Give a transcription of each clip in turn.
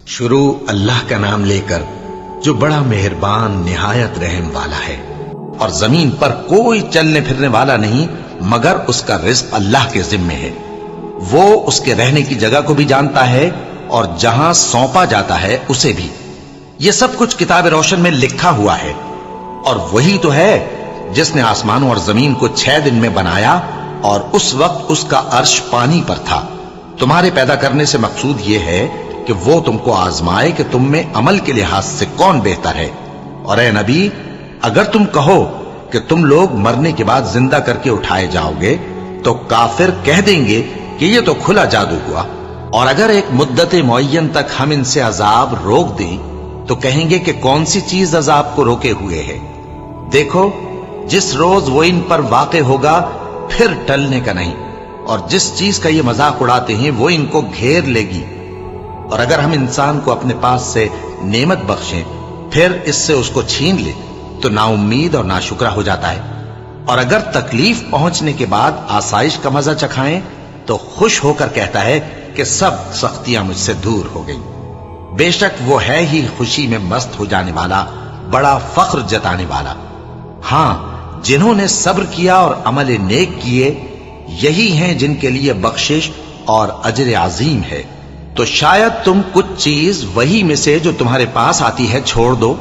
شروع اللہ کا نام لے کر جو بڑا مہربان نہایت رحم والا ہے۔ اور زمین پر کوئی چلنے پھرنے والا نہیں مگر اس کا رزق اللہ کے ذمے ہے۔ وہ اس کے رہنے کی جگہ کو بھی جانتا ہے اور جہاں سونپا جاتا ہے اسے بھی۔ یہ سب کچھ کتاب روشن میں لکھا ہوا ہے۔ اور وہی تو ہے جس نے آسمانوں اور زمین کو 6 دن میں بنایا اور اس وقت اس کا عرش پانی پر تھا۔ تمہارے پیدا کرنے سے مقصود یہ ہے کہ وہ تم کو آزمائے کہ تم میں عمل کے لحاظ سے کون بہتر ہے۔ اور اے نبی، اگر تم کہو کہ تم لوگ مرنے کے بعد زندہ کر کے اٹھائے جاؤ گے تو کافر کہہ دیں گے کہ یہ تو کھلا جادو ہوا۔ اور اگر ایک مدت معین تک ہم ان سے عذاب روک دیں تو کہیں گے کہ کون سی چیز عذاب کو روکے ہوئے ہے۔ دیکھو، جس روز وہ ان پر واقع ہوگا پھر ٹلنے کا نہیں، اور جس چیز کا یہ مذاق اڑاتے ہیں وہ ان کو گھیر لے گی۔ اور اگر ہم انسان کو اپنے پاس سے نعمت بخشیں پھر اس سے اس کو چھین لے تو نا امید اور ناشکرا ہو جاتا ہے۔ اور اگر تکلیف پہنچنے کے بعد آسائش کا مزہ چکھائیں تو خوش ہو کر کہتا ہے کہ سب سختیاں مجھ سے دور ہو گئیں۔ بے شک وہ ہے ہی خوشی میں مست ہو جانے والا، بڑا فخر جتانے والا۔ ہاں، جنہوں نے صبر کیا اور عمل نیک کیے، یہی ہیں جن کے لیے بخشش اور اجر عظیم ہے۔ تو شاید تم کچھ چیز وہی میں سے جو تمہارے پاس آتی ہے چھوڑ دو،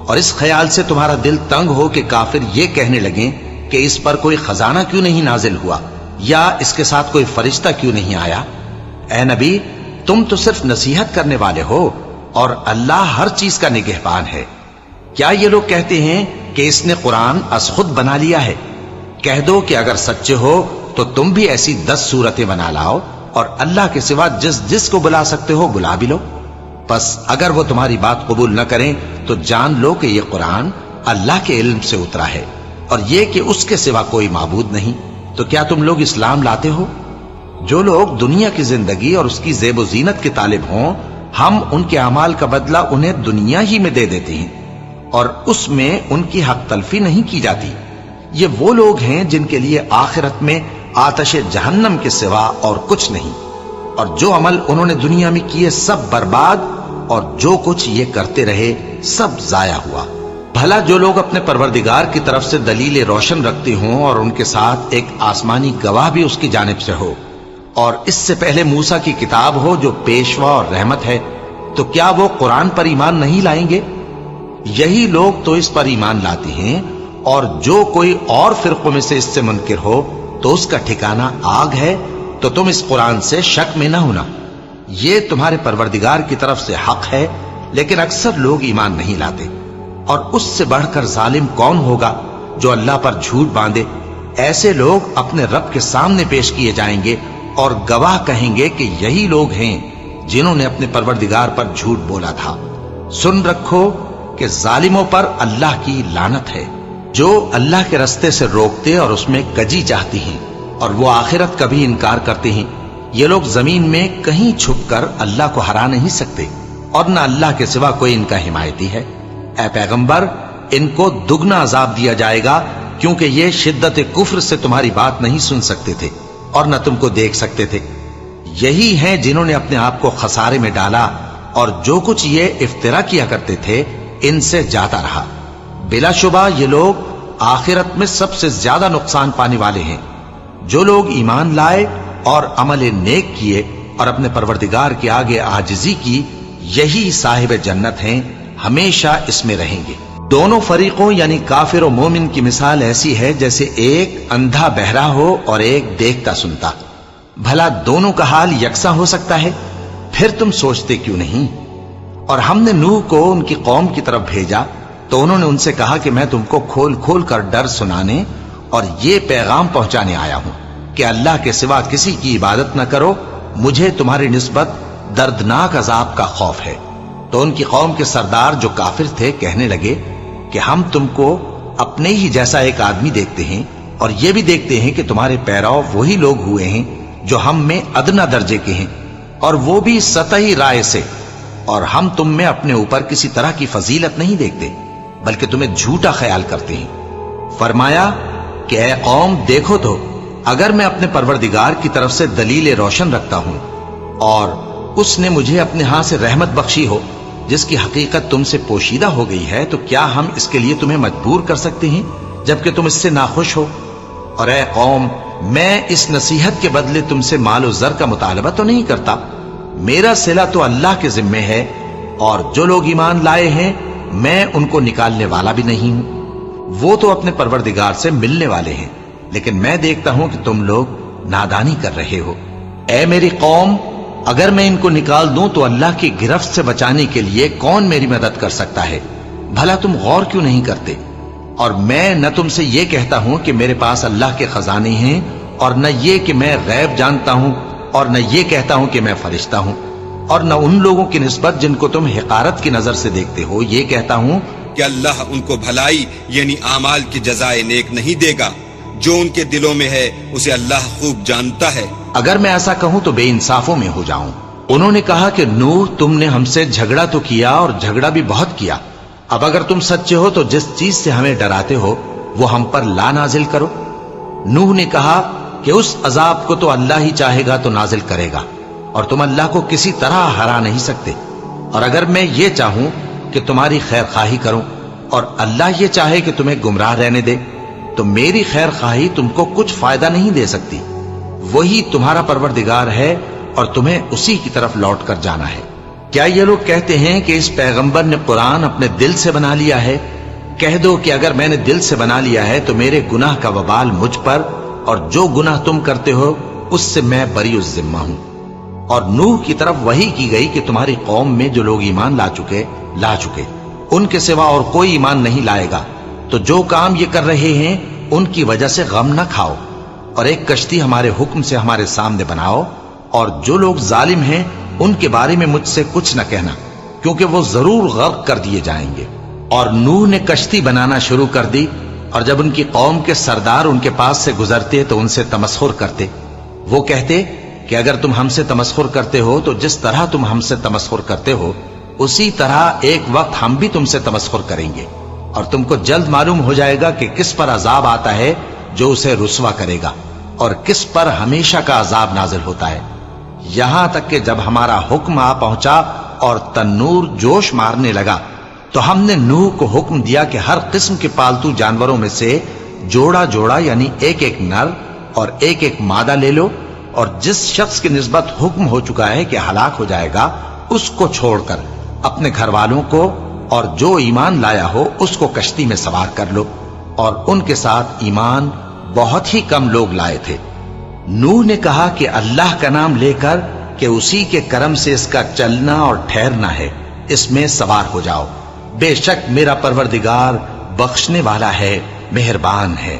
اور اس خیال سے تمہارا دل تنگ ہو کہ کافر یہ کہنے لگیں کہ اس پر کوئی خزانہ کیوں نہیں نازل ہوا، یا اس کے ساتھ کوئی فرشتہ کیوں نہیں آیا۔ اے نبی، تم تو صرف نصیحت کرنے والے ہو اور اللہ ہر چیز کا نگہبان ہے۔ کیا یہ لوگ کہتے ہیں کہ اس نے قرآن از خود بنا لیا ہے؟ کہہ دو کہ اگر سچے ہو تو تم بھی ایسی 10 صورتیں بنا لاؤ اور اللہ کے سوا جس جس کو بلا سکتے ہو بلا بھی لو۔ پس اگر وہ تمہاری بات قبول نہ کریں تو جان لو کہ یہ قرآن اللہ کے علم سے اترا ہے، اور یہ کہ اس کے سوا کوئی معبود نہیں۔ تو کیا تم لوگ اسلام لاتے ہو؟ جو لوگ دنیا کی زندگی اور اس کی زیب و زینت کے طالب ہوں، ہم ان کے اعمال کا بدلہ انہیں دنیا ہی میں دے دیتے ہیں، اور اس میں ان کی حق تلفی نہیں کی جاتی۔ یہ وہ لوگ ہیں جن کے لیے آخرت میں آتش جہنم کے سوا اور کچھ نہیں، اور جو عمل انہوں نے دنیا میں کیے سب برباد، اور جو کچھ یہ کرتے رہے سب ضائع ہوا۔ بھلا جو لوگ اپنے پروردگار کی طرف سے دلیل روشن رکھتے ہوں اور ان کے ساتھ ایک آسمانی گواہ بھی اس کی جانب سے ہو، اور اس سے پہلے موسیٰ کی کتاب ہو جو پیشوا اور رحمت ہے، تو کیا وہ قرآن پر ایمان نہیں لائیں گے؟ یہی لوگ تو اس پر ایمان لاتے ہیں، اور جو کوئی اور فرقوں میں سے اس سے منکر ہو تو اس کا ٹھکانہ آگ ہے۔ تو تم اس قرآن سے شک میں نہ ہونا، یہ تمہارے پروردگار کی طرف سے حق ہے، لیکن اکثر لوگ ایمان نہیں لاتے۔ اور اس سے بڑھ کر ظالم کون ہوگا جو اللہ پر جھوٹ باندھے؟ ایسے لوگ اپنے رب کے سامنے پیش کیے جائیں گے اور گواہ کہیں گے کہ یہی لوگ ہیں جنہوں نے اپنے پروردگار پر جھوٹ بولا تھا۔ سن رکھو کہ ظالموں پر اللہ کی لعنت ہے، جو اللہ کے رستے سے روکتے اور اس میں کجی چاہتی ہیں، اور وہ آخرت کا بھی انکار کرتے ہیں۔ یہ لوگ زمین میں کہیں چھپ کر اللہ کو ہرا نہیں سکتے، اور نہ اللہ کے سوا کوئی ان کا حمایتی ہے۔ اے پیغمبر، ان کو دگنا عذاب دیا جائے گا، کیونکہ یہ شدت کفر سے تمہاری بات نہیں سن سکتے تھے اور نہ تم کو دیکھ سکتے تھے۔ یہی ہیں جنہوں نے اپنے آپ کو خسارے میں ڈالا، اور جو کچھ یہ افترا کیا کرتے تھے ان سے جاتا رہا۔ بلا شبہ یہ لوگ آخرت میں سب سے زیادہ نقصان پانے والے ہیں۔ جو لوگ ایمان لائے اور عمل نیک کیے اور اپنے پروردگار کے آگے عاجزی کی، یہی صاحب جنت ہیں، ہمیشہ اس میں رہیں گے۔ دونوں فریقوں یعنی کافر و مومن کی مثال ایسی ہے جیسے ایک اندھا بہرا ہو اور ایک دیکھتا سنتا۔ بھلا دونوں کا حال یکساں ہو سکتا ہے؟ پھر تم سوچتے کیوں نہیں؟ اور ہم نے نوح کو ان کی قوم کی طرف بھیجا تو انہوں نے ان سے کہا کہ میں تم کو کھول کھول کر ڈر سنانے اور یہ پیغام پہنچانے آیا ہوں کہ اللہ کے سوا کسی کی عبادت نہ کرو، مجھے تمہاری نسبت دردناک عذاب کا خوف ہے۔ تو ان کی قوم کے سردار جو کافر تھے کہنے لگے کہ ہم تم کو اپنے ہی جیسا ایک آدمی دیکھتے ہیں، اور یہ بھی دیکھتے ہیں کہ تمہارے پیرو وہی لوگ ہوئے ہیں جو ہم میں ادنا درجے کے ہیں، اور وہ بھی سطحی رائے سے، اور ہم تم میں اپنے اوپر کسی طرح کی فضیلت نہیں دیکھتے بلکہ تمہیں جھوٹا خیال کرتے ہیں۔ فرمایا کہ اے قوم، دیکھو تو اگر میں اپنے پروردگار کی طرف سے دلیل روشن رکھتا ہوں اور اس نے مجھے اپنے ہاں سے رحمت بخشی ہو جس کی حقیقت تم سے پوشیدہ ہو گئی ہے، تو کیا ہم اس کے لیے تمہیں مجبور کر سکتے ہیں جبکہ تم اس سے ناخوش ہو؟ اور اے قوم، میں اس نصیحت کے بدلے تم سے مال و زر کا مطالبہ تو نہیں کرتا، میرا صلہ تو اللہ کے ذمے ہے، اور جو لوگ ایمان لائے ہیں میں ان کو نکالنے والا بھی نہیں ہوں، وہ تو اپنے پروردگار سے ملنے والے ہیں، لیکن میں دیکھتا ہوں کہ تم لوگ نادانی کر رہے ہو۔ اے میری قوم، اگر میں ان کو نکال دوں تو اللہ کی گرفت سے بچانے کے لیے کون میری مدد کر سکتا ہے؟ بھلا تم غور کیوں نہیں کرتے؟ اور میں نہ تم سے یہ کہتا ہوں کہ میرے پاس اللہ کے خزانے ہیں، اور نہ یہ کہ میں غیب جانتا ہوں، اور نہ یہ کہتا ہوں کہ میں فرشتہ ہوں، اور نہ ان لوگوں کی نسبت جن کو تم حقارت کی نظر سے دیکھتے ہو یہ کہتا ہوں کہ اللہ ان کو بھلائی یعنی اعمال کی جزائے نیک نہیں دے گا، جو ان کے دلوں میں ہے اسے اللہ خوب جانتا ہے۔ اگر میں ایسا کہوں تو بے انصافوں میں ہو جاؤں۔ انہوں نے کہا کہ نوح، تم نے ہم سے جھگڑا تو کیا اور جھگڑا بھی بہت کیا، اب اگر تم سچے ہو تو جس چیز سے ہمیں ڈراتے ہو وہ ہم پر لا نازل کرو۔ نوح نے کہا کہ اس عذاب کو تو اللہ ہی چاہے گا تو نازل کرے گا، اور تم اللہ کو کسی طرح ہرا نہیں سکتے، اور اگر میں یہ چاہوں کہ تمہاری خیر خواہی کروں اور اللہ یہ چاہے کہ تمہیں گمراہ رہنے دے تو میری خیر خواہی تم کو کچھ فائدہ نہیں دے سکتی، وہی تمہارا پروردگار ہے اور تمہیں اسی کی طرف لوٹ کر جانا ہے۔ کیا یہ لوگ کہتے ہیں کہ اس پیغمبر نے قرآن اپنے دل سے بنا لیا ہے؟ کہہ دو کہ اگر میں نے دل سے بنا لیا ہے تو میرے گناہ کا وبال مجھ پر، اور جو گناہ تم کرتے ہو اس سے میں بری الذمہ ہوں۔ اور نوح کی طرف وحی کی گئی کہ تمہاری قوم میں جو لوگ ایمان لا چکے ان کے سوا اور کوئی ایمان نہیں لائے گا، تو جو کام یہ کر رہے ہیں ان کی وجہ سے غم نہ کھاؤ، اور ایک کشتی ہمارے حکم سے ہمارے سامنے بناؤ، اور جو لوگ ظالم ہیں ان کے بارے میں مجھ سے کچھ نہ کہنا، کیونکہ وہ ضرور غرق کر دیے جائیں گے۔ اور نوح نے کشتی بنانا شروع کر دی، اور جب ان کی قوم کے سردار ان کے پاس سے گزرتے تو ان سے تمسخر کرتے۔ وہ کہتے کہ اگر تم ہم سے تمسخر کرتے ہو تو جس طرح تم ہم سے تمسخر کرتے ہو اسی طرح ایک وقت ہم بھی تم سے تمسخر کریں گے، اور تم کو جلد معلوم ہو جائے گا کہ کس پر عذاب آتا ہے جو اسے رسوا کرے گا، اور کس پر ہمیشہ کا عذاب نازل ہوتا ہے۔ یہاں تک کہ جب ہمارا حکم آ پہنچا اور تنور جوش مارنے لگا تو ہم نے نوح کو حکم دیا کہ ہر قسم کے پالتو جانوروں میں سے جوڑا جوڑا یعنی ایک ایک نر اور ایک ایک مادہ لے لو، اور جس شخص کی نسبت حکم ہو چکا ہے کہ ہلاک ہو جائے گا اس کو چھوڑ کر اپنے گھر والوں کو اور جو ایمان لایا ہو اس کو کشتی میں سوار کر لو۔ اور ان کے ساتھ ایمان بہت ہی کم لوگ لائے تھے۔ نوح نے کہا کہ اللہ کا نام لے کر کہ اسی کے کرم سے اس کا چلنا اور ٹھہرنا ہے، اس میں سوار ہو جاؤ، بے شک میرا پروردگار بخشنے والا ہے، مہربان ہے۔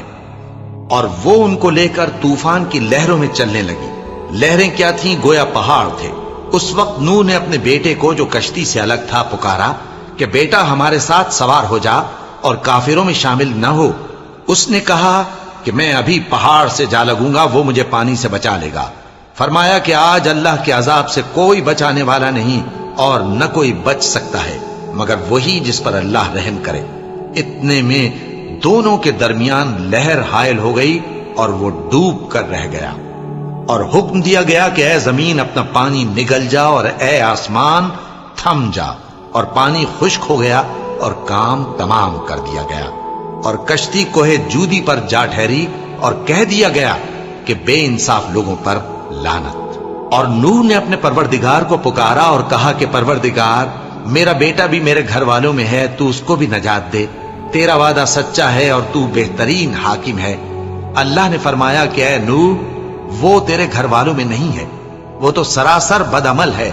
اور وہ ان کو لے کر طوفان کی لہروں میں چلنے لگی۔ لہریں کیا تھیں؟ گویا پہاڑ تھے۔ اس وقت نوح نے اپنے بیٹے کو جو کشتی سے الگ تھا پکارا کہ بیٹا ہمارے ساتھ سوار ہو جا اور کافروں میں شامل نہ ہو۔ اس نے کہا کہ میں ابھی پہاڑ سے جا لگوں گا، وہ مجھے پانی سے بچا لے گا۔ فرمایا کہ آج اللہ کے عذاب سے کوئی بچانے والا نہیں اور نہ کوئی بچ سکتا ہے مگر وہی جس پر اللہ رحم کرے۔ اتنے میں دونوں کے درمیان لہر حائل ہو گئی اور وہ ڈوب کر رہ گیا، اور حکم دیا گیا کہ اے زمین اپنا پانی نگل جا، اور اے آسمان تھم جا، اور پانی خشک ہو گیا اور کام تمام کر دیا گیا، اور کشتی کوہ جودی پر جا ٹھہری، اور کہہ دیا گیا کہ بے انصاف لوگوں پر لعنت۔ اور نوح نے اپنے پروردگار کو پکارا اور کہا کہ پروردگار، میرا بیٹا بھی میرے گھر والوں میں ہے، تو اس کو بھی نجات دے، تیرا وعدہ سچا ہے اور تو بہترین حاکم ہے۔ اللہ نے فرمایا کہ اے نوح، وہ تیرے گھر والوں میں نہیں ہے، وہ تو سراسر بدعمل ہے،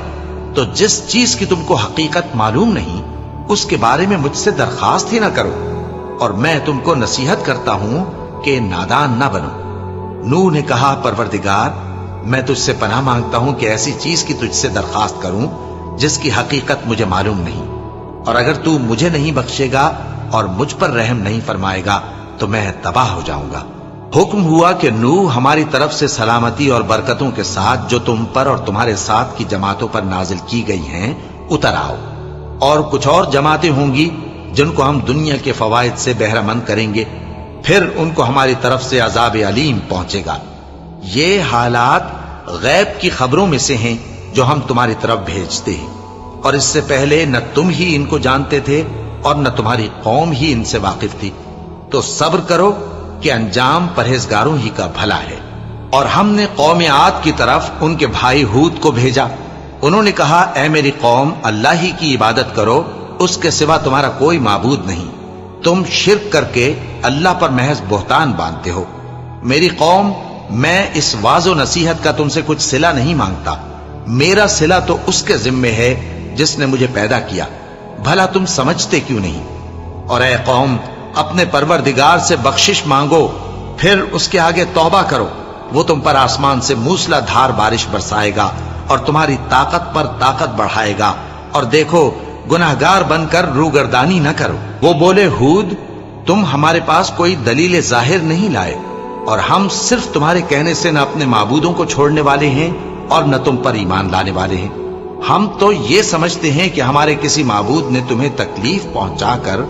تو جس چیز کی تم کو حقیقت معلوم نہیں اس کے بارے میں مجھ سے درخواست ہی نہ کرو، اور میں تم کو نصیحت کرتا ہوں کہ نادان نہ بنو۔ نوح نے کہا پروردگار، میں تجھ سے پناہ مانگتا ہوں کہ ایسی چیز کی تجھ سے درخواست کروں جس کی حقیقت مجھے معلوم نہیں، اور اگر تو مجھے نہیں بخشے گا اور مجھ پر رحم نہیں فرمائے گا تو میں تباہ ہو جاؤں گا۔ حکم ہوا کہ نوح ہماری طرف سے سلامتی اور برکتوں کے ساتھ جو تم پر اور تمہارے ساتھ کی جماعتوں پر نازل کی گئی ہیں اتر آؤ، اور کچھ اور جماعتیں ہوں گی جن کو ہم دنیا کے فوائد سے بہرہ مند کریں گے، پھر ان کو ہماری طرف سے عذاب علیم پہنچے گا۔ یہ حالات غیب کی خبروں میں سے ہیں جو ہم تمہاری طرف بھیجتے ہیں، اور اس سے پہلے نہ تم ہی ان کو جانتے تھے اور نہ تمہاری قوم ہی ان سے واقف تھی۔ تو صبر کرو کہ انجام پرہیزگاروں ہی کا بھلا ہے۔ اور ہم نے قوم عاد کی طرف ان کے بھائی ہود کو بھیجا۔ انہوں نے کہا، اے میری قوم، اللہ ہی کی عبادت کرو، اس کے سوا تمہارا کوئی معبود نہیں۔ تم شرک کر کے اللہ پر محض بہتان باندھتے ہو۔ میری قوم، میں اس واعظ و نصیحت کا تم سے کچھ صلہ نہیں مانگتا، میرا صلہ تو اس کے ذمے ہے جس نے مجھے پیدا کیا، بھلا تم سمجھتے کیوں نہیں؟ اور اے قوم، اپنے پروردگار سے بخشش مانگو، پھر اس کے آگے توبہ کرو، وہ تم پر آسمان سے موسلا دھار بارش برسائے گا اور تمہاری طاقت پر طاقت بڑھائے گا، اور دیکھو گناہگار بن کر روگردانی نہ کرو۔ وہ بولے، ہود، تم ہمارے پاس کوئی دلیل ظاہر نہیں لائے، اور ہم صرف تمہارے کہنے سے نہ اپنے معبودوں کو چھوڑنے والے ہیں اور نہ تم پر ایمان لانے والے ہیں۔ ہم تو یہ سمجھتے ہیں کہ ہمارے کسی معبود نے تمہیں تکلیف پہنچا کر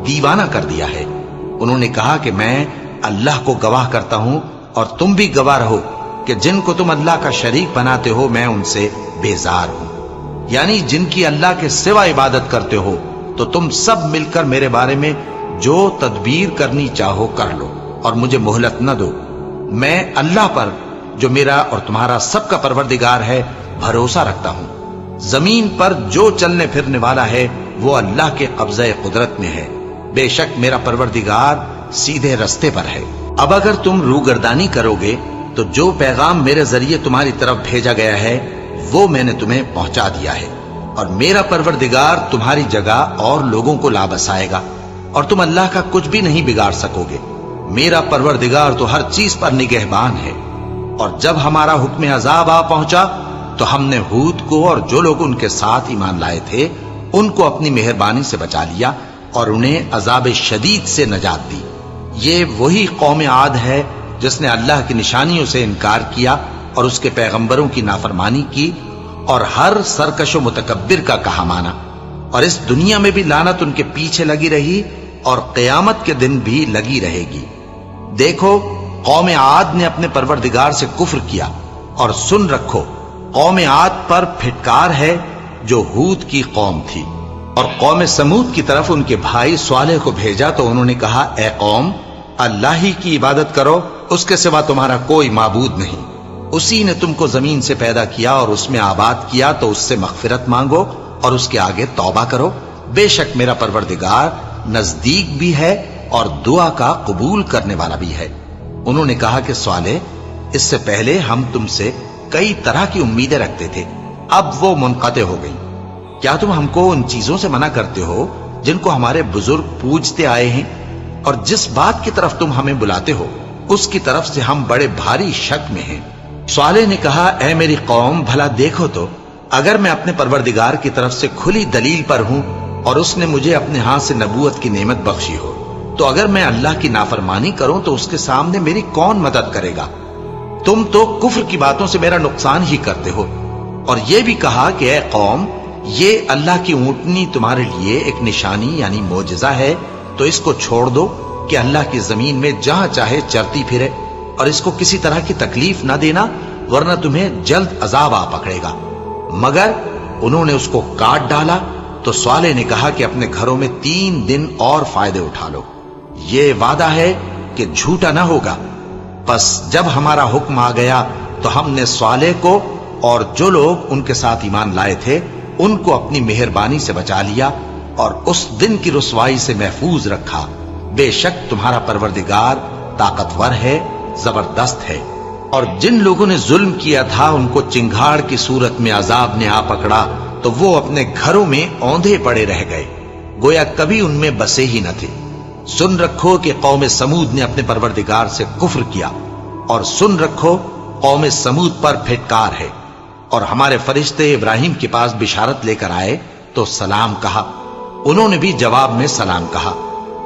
دیوانہ کر دیا ہے۔ انہوں نے کہا کہ میں اللہ کو گواہ کرتا ہوں اور تم بھی گواہ رہو کہ جن کو تم اللہ کا شریک بناتے ہو میں ان سے بیزار ہوں، یعنی جن کی اللہ کے سوا عبادت کرتے ہو، تو تم سب مل کر میرے بارے میں جو تدبیر کرنی چاہو کر لو اور مجھے مہلت نہ دو۔ میں اللہ پر، جو میرا اور تمہارا سب کا پروردگار ہے، بھروسہ رکھتا ہوں۔ زمین پر جو چلنے پھرنے والا ہے وہ اللہ کے قبضہ قدرت میں ہے، بے شک میرا پروردگار سیدھے رستے پر ہے۔ اب اگر تم روگردانی کرو گے تو جو پیغام میرے ذریعے تمہاری طرف بھیجا گیا ہے وہ میں نے تمہیں پہنچا دیا ہے، اور میرا پروردگار تمہاری جگہ اور لوگوں کو لا بسائے گا، اور تم اللہ کا کچھ بھی نہیں بگاڑ سکو گے۔ میرا پروردگار تو ہر چیز پر نگہبان ہے۔ اور جب ہمارا حکم عذاب آ پہنچا تو ہم نے ہود کو اور جو لوگ ان کے ساتھ ایمان لائے تھے ان کو اپنی مہربانی سے بچا لیا اور انہیں عذاب شدید سے نجات دی۔ یہ وہی قوم عاد ہے جس نے اللہ کی نشانیوں سے انکار کیا اور اس کے پیغمبروں کی نافرمانی کی اور ہر سرکش و متکبر کا کہا مانا، اور اس دنیا میں بھی لعنت ان کے پیچھے لگی رہی اور قیامت کے دن بھی لگی رہے گی۔ دیکھو، قوم عاد نے اپنے پروردگار سے کفر کیا، اور سن رکھو، قوم عاد پر پھٹکار ہے جو ہود کی قوم تھی۔ اور قوم سمود کی طرف ان کے بھائی صالح کو بھیجا تو انہوں نے کہا، اے قوم، اللہ ہی کی عبادت کرو، اس کے سوا تمہارا کوئی معبود نہیں۔ اسی نے تم کو زمین سے پیدا کیا اور اس میں آباد کیا، تو اس سے مغفرت مانگو اور اس کے آگے توبہ کرو، بے شک میرا پروردگار نزدیک بھی ہے اور دعا کا قبول کرنے والا بھی ہے۔ انہوں نے کہا کہ صالح، اس سے پہلے ہم تم سے کئی طرح کی امیدیں رکھتے تھے، اب وہ منقطع ہو گئی۔ کیا تم ہم کو ان چیزوں سے منع کرتے ہو جن کو ہمارے بزرگ پوجتے آئے ہیں؟ اور جس بات کی طرف تم ہمیں بلاتے ہو اس کی طرف سے ہم بڑے بھاری شک میں ہیں۔ صالح نے کہا، اے میری قوم، بھلا دیکھو تو، اگر میں اپنے پروردگار کی طرف سے کھلی دلیل پر ہوں اور اس نے مجھے اپنے ہاتھ سے نبوت کی نعمت بخشی ہو، تو اگر میں اللہ کی نافرمانی کروں تو اس کے سامنے میری کون مدد کرے گا؟ تم تو کفر کی باتوں سے میرا نقصان ہی کرتے ہو۔ اور یہ بھی کہا کہ اے قوم، یہ اللہ کی اونٹنی تمہارے لیے ایک نشانی یعنی معجزہ ہے، تو اس کو چھوڑ دو کہ اللہ کی زمین میں جہاں چاہے چرتی پھرے، اور اس کو کسی طرح کی تکلیف نہ دینا، ورنہ تمہیں جلد عذاب آ پکڑے گا۔ مگر انہوں نے اس کو کاٹ ڈالا۔ تو صالح نے کہا کہ اپنے گھروں میں 3 دن اور فائدے اٹھا لو، یہ وعدہ ہے کہ جھوٹا نہ ہوگا۔ پس جب ہمارا حکم آ گیا تو ہم نے صالح کو اور جو لوگ ان کے ساتھ ایمان لائے تھے ان کو اپنی مہربانی سے بچا لیا اور اس دن کی رسوائی سے محفوظ رکھا۔ بے شک تمہارا پروردگار طاقتور ہے، زبردست ہے۔ اور جن لوگوں نے ظلم کیا تھا ان کو چنگھاڑ کی صورت میں عذاب نے آ پکڑا تو وہ اپنے گھروں میں اوندھے پڑے رہ گئے، گویا کبھی ان میں بسے ہی نہ تھے۔ سن رکھو کہ قوم سمود نے اپنے پروردگار سے کفر کیا، اور سن رکھو قوم سمود پر پھٹکار ہے۔ اور ہمارے فرشتے ابراہیم کے پاس بشارت لے کر آئے تو سلام کہا، انہوں نے بھی جواب میں سلام کہا۔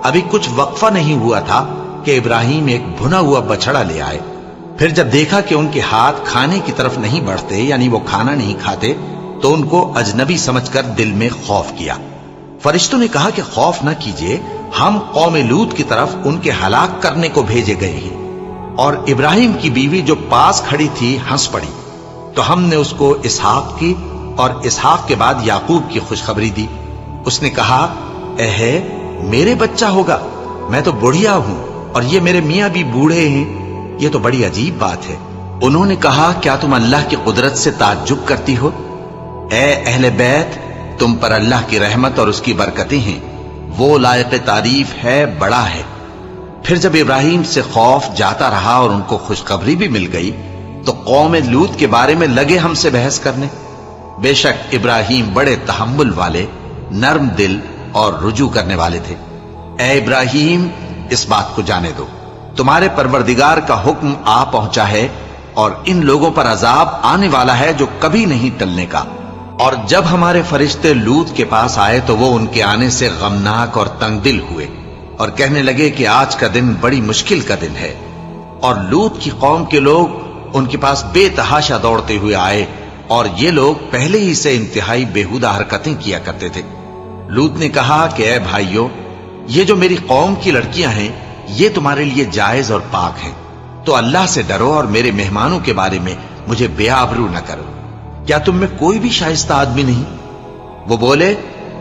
ابھی کچھ وقفہ نہیں ہوا تھا کہ ابراہیم ایک بھنا ہوا بچڑا لے آئے۔ پھر جب دیکھا کہ ان کے ہاتھ کھانے کی طرف نہیں بڑھتے، یعنی وہ کھانا نہیں کھاتے، تو ان کو اجنبی سمجھ کر دل میں خوف کیا۔ فرشتوں نے کہا کہ خوف نہ کیجیے، ہم قوم لوط کی طرف ان کے ہلاک کرنے کو بھیجے گئے ہیں۔ اور ابراہیم کی بیوی جو پاس کھڑی تھی ہنس پڑی۔ تو ہم نے اس کو اسحاق کی اور اسحاق کے بعد یعقوب کی خوشخبری دی۔ اس نے کہا اے میرے بچہ ہوگا، میں تو بڑھیا ہوں اور یہ میرے میاں بھی بوڑھے ہیں، یہ تو بڑی عجیب بات ہے۔ انہوں نے کہا کیا تم اللہ کی قدرت سے تعجب کرتی ہو؟ اے اہل بیت، تم پر اللہ کی رحمت اور اس کی برکتیں ہیں، وہ لائق تعریف ہے، بڑا ہے۔ پھر جب ابراہیم سے خوف جاتا رہا اور ان کو خوشخبری بھی مل گئی تو قوم لوط کے بارے میں لگے ہم سے بحث کرنے۔ بے شک ابراہیم بڑے تحمل والے، نرم دل اور رجوع کرنے والے تھے۔ اے ابراہیم، اس بات کو جانے دو، تمہارے پروردگار کا حکم آ پہنچا ہے اور ان لوگوں پر عذاب آنے والا ہے جو کبھی نہیں ٹلنے کا۔ اور جب ہمارے فرشتے لوط کے پاس آئے تو وہ ان کے آنے سے غمناک اور تنگ دل ہوئے اور کہنے لگے کہ آج کا دن بڑی مشکل کا دن ہے۔ اور لوط کی قوم کے لوگ ان کے پاس بے تحاشا دوڑتے ہوئے آئے اور یہ لوگ پہلے ہی سے انتہائی بیہودہ حرکتیں کیا کرتے تھے۔ لوط نے کہا کہ اے بھائیو، یہ جو میری قوم کی لڑکیاں ہیں یہ تمہارے لیے جائز اور پاک ہیں، تو اللہ سے ڈرو اور میرے مہمانوں کے بارے میں مجھے بے آبرو نہ کرو۔ کیا تم میں کوئی بھی شائستہ آدمی نہیں؟ وہ بولے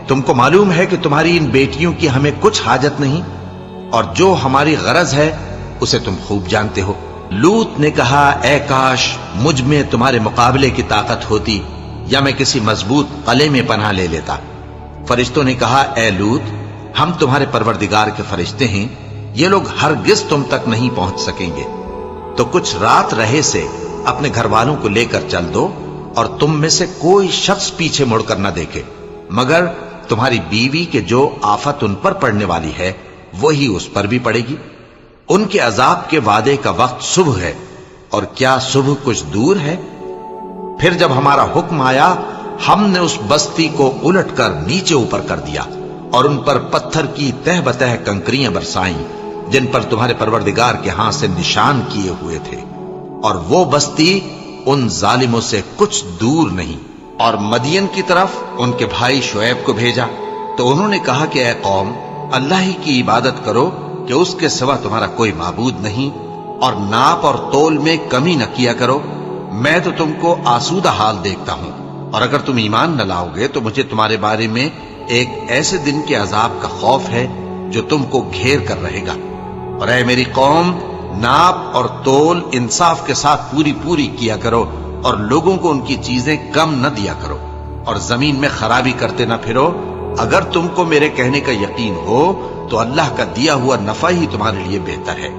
تم کو معلوم ہے کہ تمہاری ان بیٹیوں کی ہمیں کچھ حاجت نہیں، اور جو ہماری غرض ہے اسے تم خوب جانتے ہو۔ لوط نے کہا اے کاش مجھ میں تمہارے مقابلے کی طاقت ہوتی یا میں کسی مضبوط قلعے میں پناہ لے لیتا۔ فرشتوں نے کہا اے لوط، ہم تمہارے پروردگار کے فرشتے ہیں، یہ لوگ ہرگز تم تک نہیں پہنچ سکیں گے، تو کچھ رات رہے سے اپنے گھر والوں کو لے کر چل دو اور تم میں سے کوئی شخص پیچھے مڑ کر نہ دیکھے مگر تمہاری بیوی کے جو آفت ان پر پڑنے والی ہے وہی اس پر بھی پڑے گی۔ ان کے عذاب کے وعدے کا وقت صبح ہے، اور کیا صبح کچھ دور ہے؟ پھر جب ہمارا حکم آیا ہم نے اس بستی کو الٹ کر نیچے اوپر کر دیا اور ان پر پتھر کی تہ بتہ کنکریاں برسائیں جن پر تمہارے پروردگار کے ہاں سے نشان کیے ہوئے تھے، اور وہ بستی ان ظالموں سے کچھ دور نہیں۔ اور مدین کی طرف ان کے بھائی شعیب کو بھیجا تو انہوں نے کہا کہ اے قوم، اللہ ہی کی عبادت کرو کہ اس کے سوا تمہارا کوئی معبود نہیں، اور ناپ اور تول میں کمی نہ کیا کرو، میں تو تم کو آسودہ حال دیکھتا ہوں، اور اگر تم ایمان نہ لاؤ گے تو مجھے تمہارے بارے میں ایک ایسے دن کے عذاب کا خوف ہے جو تم کو گھیر کر رہے گا۔ اور اے میری قوم، ناپ اور تول انصاف کے ساتھ پوری کیا کرو، اور لوگوں کو ان کی چیزیں کم نہ دیا کرو، اور زمین میں خرابی کرتے نہ پھرو۔ اگر تم کو میرے کہنے کا یقین ہو تو اللہ کا دیا ہوا نفع ہی تمہارے لیے بہتر ہے،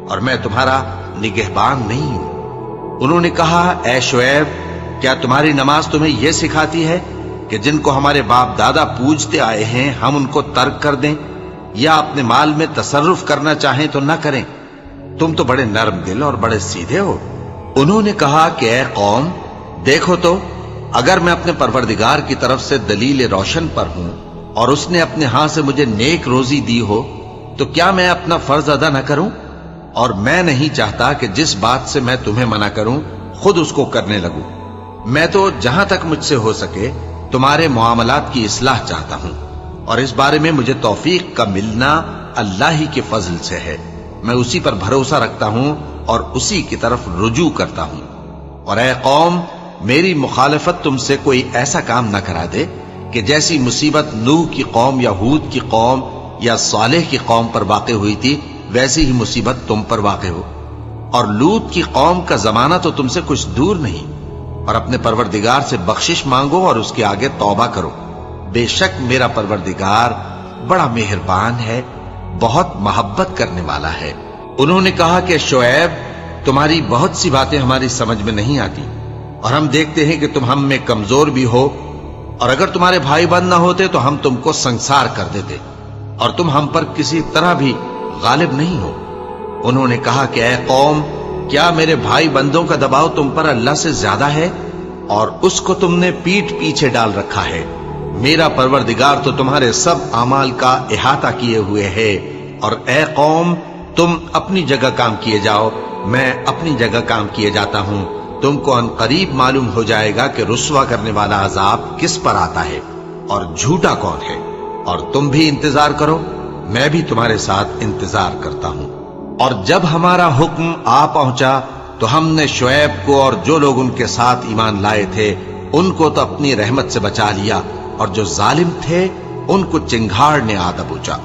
اور میں تمہارا نگہبان نہیں ہوں۔ انہوں نے کہا اے شعیب، کیا تمہاری نماز تمہیں یہ سکھاتی ہے کہ جن کو ہمارے باپ دادا پوجتے آئے ہیں ہم ان کو ترک کر دیں، یا اپنے مال میں تصرف کرنا چاہیں تو نہ کریں؟ تم تو بڑے نرم دل اور بڑے سیدھے ہو۔ انہوں نے کہا کہ اے قوم، دیکھو تو اگر میں اپنے پروردگار کی طرف سے دلیل روشن پر ہوں اور اس نے اپنے ہاں سے مجھے نیک روزی دی ہو تو کیا میں اپنا فرض ادا نہ کروں؟ اور میں نہیں چاہتا کہ جس بات سے میں تمہیں منع کروں خود اس کو کرنے لگوں۔ میں تو جہاں تک مجھ سے ہو سکے تمہارے معاملات کی اصلاح چاہتا ہوں، اور اس بارے میں مجھے توفیق کا ملنا اللہ ہی کے فضل سے ہے۔ میں اسی پر بھروسہ رکھتا ہوں اور اسی کی طرف رجوع کرتا ہوں۔ اور اے قوم، میری مخالفت تم سے کوئی ایسا کام نہ کرا دے کہ جیسی مصیبت نوح کی قوم یا ہود کی قوم یا صالح کی قوم پر واقع ہوئی تھی ویسی ہی مصیبت تم پر واقع ہو۔ اور لوط کی قوم کا زمانہ تو تم سے کچھ دور نہیں، اور اپنے پروردگار سے بخشش مانگو اور اس کے آگے توبہ کرو، بے شک میرا پروردگار بڑا مہربان ہے، بہت محبت کرنے والا ہے۔ انہوں نے کہا کہ شعیب، تمہاری بہت سی باتیں ہماری سمجھ میں نہیں آتی، اور ہم دیکھتے ہیں کہ تم ہم میں کمزور بھی ہو، اور اگر تمہارے بھائی بند نہ ہوتے تو ہم تم کو سنسار کر دیتے، اور تم ہم پر کسی طرح بھی غالب نہیں ہو۔ انہوں نے کہا کہ اے قوم، کیا میرے بھائی بندوں کا دباؤ تم پر اللہ سے زیادہ ہے، اور اس کو تم نے پیٹھ پیچھے ڈال رکھا ہے؟ میرا پروردگار تو تمہارے سب اعمال کا احاطہ کیے ہوئے ہے۔ اور اے قوم، تم اپنی جگہ کام کیے جاؤ، میں اپنی جگہ کام کیے جاتا ہوں۔ تم کو ان قریب معلوم ہو جائے گا کہ رسوا کرنے والا عذاب کس پر آتا ہے اور جھوٹا کون ہے، اور تم بھی انتظار کرو، میں بھی تمہارے ساتھ انتظار کرتا ہوں۔ اور جب ہمارا حکم آ پہنچا تو ہم نے شعیب کو اور جو لوگ ان کے ساتھ ایمان لائے تھے ان کو تو اپنی رحمت سے بچا لیا، اور جو ظالم تھے ان کو چنگھاڑ نے آ دبوچا،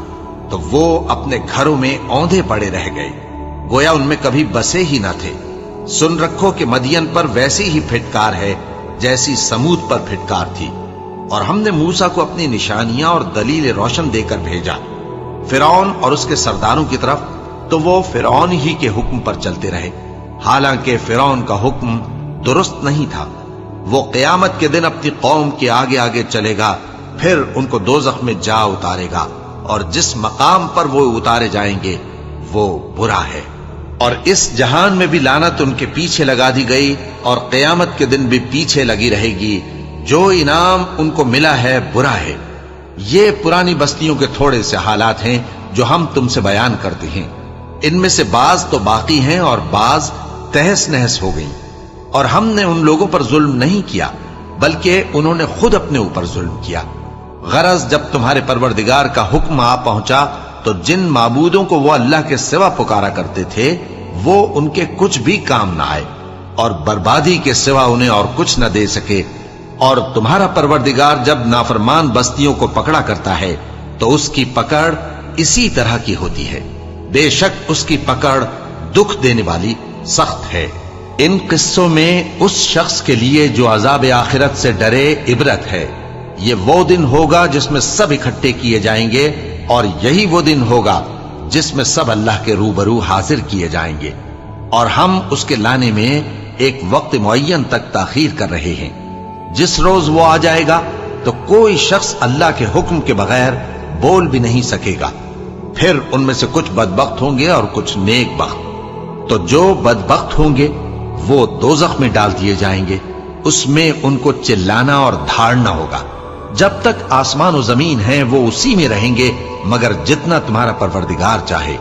تو وہ اپنے گھروں میں اوندھے پڑے رہ گئے، گویا ان میں کبھی بسے ہی نہ تھے۔ سن رکھو کہ مدین پر ویسی ہی پھٹکار ہے جیسی سمود پر پھٹکار تھی، اور ہم نے موسیٰ کو اپنی نشانیاں اور دلیل روشن دے کر بھیجا فرعون اور اس کے سرداروں کی طرف، تو وہ فرعون ہی کے حکم پر چلتے رہے، حالانکہ فرعون کا حکم درست نہیں تھا۔ وہ قیامت کے دن اپنی قوم کے آگے آگے چلے گا، پھر ان کو دوزخ میں جا اتارے گا، اور جس مقام پر وہ اتارے جائیں گے وہ برا ہے۔ اور اس جہان میں بھی لعنت ان کے پیچھے لگا دی گئی، اور قیامت کے دن بھی پیچھے لگی رہے گی۔ جو انعام ان کو ملا ہے برا ہے۔ یہ پرانی بستیوں کے تھوڑے سے حالات ہیں جو ہم تم سے بیان کرتے ہیں، ان میں سے بعض تو باقی ہیں اور بعض تہس نہس ہو گئی، اور ہم نے ان لوگوں پر ظلم نہیں کیا بلکہ انہوں نے خود اپنے اوپر ظلم کیا۔ غرض جب تمہارے پروردگار کا حکم آ پہنچا تو جن معبودوں کو وہ اللہ کے سوا پکارا کرتے تھے وہ ان کے کچھ بھی کام نہ آئے، اور بربادی کے سوا انہیں اور کچھ نہ دے سکے۔ اور تمہارا پروردگار جب نافرمان بستیوں کو پکڑا کرتا ہے تو اس کی پکڑ اسی طرح کی ہوتی ہے، بے شک اس کی پکڑ دکھ دینے والی سخت ہے۔ ان قصوں میں اس شخص کے لیے جو عذاب آخرت سے ڈرے عبرت ہے۔ یہ وہ دن ہوگا جس میں سب اکٹھے کیے جائیں گے، اور یہی وہ دن ہوگا جس میں سب اللہ کے روبرو حاضر کیے جائیں گے، اور ہم اس کے لانے میں ایک وقت معین تک تاخیر کر رہے ہیں۔ جس روز وہ آ جائے گا تو کوئی شخص اللہ کے حکم کے بغیر بول بھی نہیں سکے گا۔ پھر ان میں سے کچھ بدبخت ہوں گے اور کچھ نیک بخت، تو جو بدبخت ہوں گے وہ دوزخ میں ڈال دیے جائیں گے، اس میں ان کو چلانا اور دھاڑنا ہوگا۔ جب تک آسمان و زمین ہیں وہ اسی میں رہیں گے مگر جتنا تمہارا پروردگار چاہے،